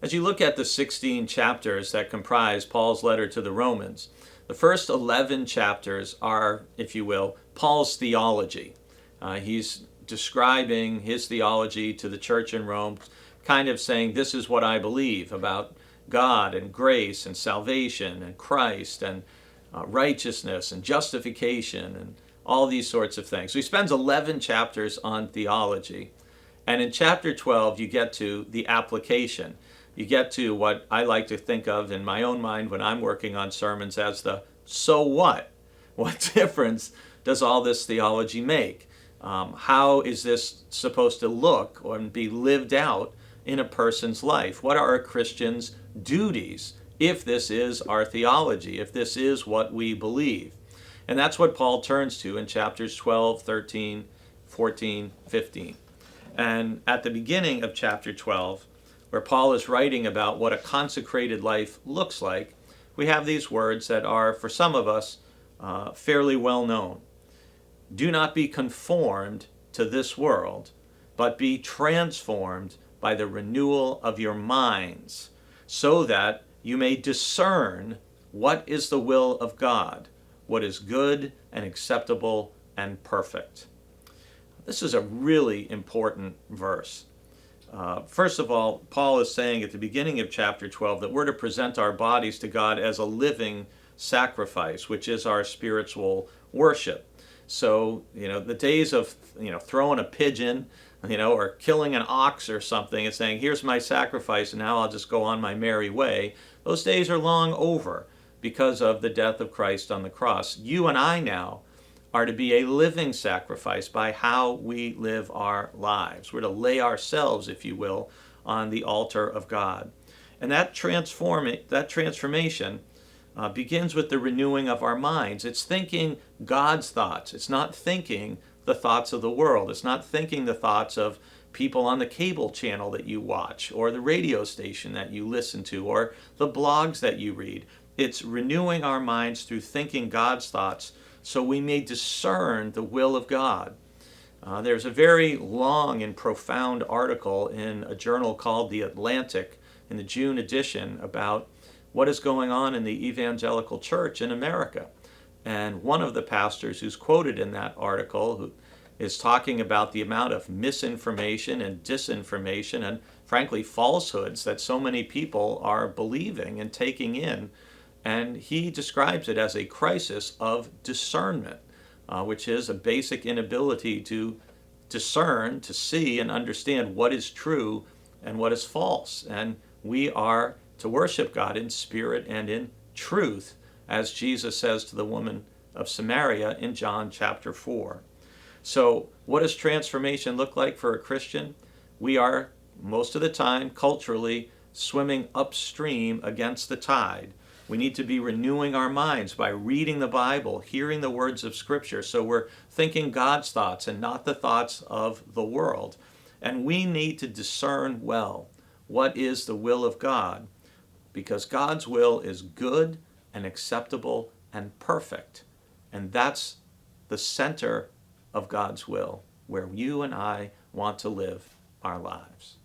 As you look at the 16 chapters that comprise Paul's letter to the Romans, the first 11 chapters are, if you will, Paul's theology. He's describing his theology to the church in Rome, kind of saying, this is what I believe about God and grace and salvation and Christ and righteousness and justification and all these sorts of things. So he spends 11 chapters on theology. And in chapter 12, you get to the application. You get to what I like to think of in my own mind when I'm working on sermons as the so what? What difference does all this theology make? How is this supposed to look or be lived out in a person's life? What are a Christian's duties if this is our theology, if this is what we believe? And that's what Paul turns to in chapters 12, 13, 14, 15. And at the beginning of chapter 12, where Paul is writing about what a consecrated life looks like, we have these words that are, for some of us, fairly well known. Do not be conformed to this world, but be transformed by the renewal of your minds, so that you may discern what is the will of God, what is good and acceptable and perfect. This is a really important verse. First of all, Paul is saying at the beginning of chapter 12 that we're to present our bodies to God as a living sacrifice, which is our spiritual worship. So, the days of, throwing a pigeon, or killing an ox or something and saying, here's my sacrifice and now I'll just go on my merry way, those days are long over because of the death of Christ on the cross. You and I now are to be a living sacrifice by how we live our lives. We're to lay ourselves, if you will, on the altar of God. And that transformation begins with the renewing of our minds. It's thinking God's thoughts. It's not thinking the thoughts of the world. It's not thinking the thoughts of people on the cable channel that you watch, or the radio station that you listen to, or the blogs that you read. It's renewing our minds through thinking God's thoughts so we may discern the will of God. There's a very long and profound article in a journal called The Atlantic in the June edition about what is going on in the evangelical church in America. And one of the pastors who's quoted in that article, who is talking about the amount of misinformation and disinformation and, frankly, falsehoods that so many people are believing and taking in. And he describes it as a crisis of discernment, which is a basic inability to discern, to see and understand what is true and what is false. And we are to worship God in spirit and in truth, as Jesus says to the woman of Samaria in John chapter 4. So what does transformation look like for a Christian? We are, most of the time, culturally, swimming upstream against the tide. We need to be renewing our minds by reading the Bible, hearing the words of Scripture, so we're thinking God's thoughts and not the thoughts of the world. And we need to discern well what is the will of God, because God's will is good and acceptable and perfect. And that's the center of God's will, where you and I want to live our lives.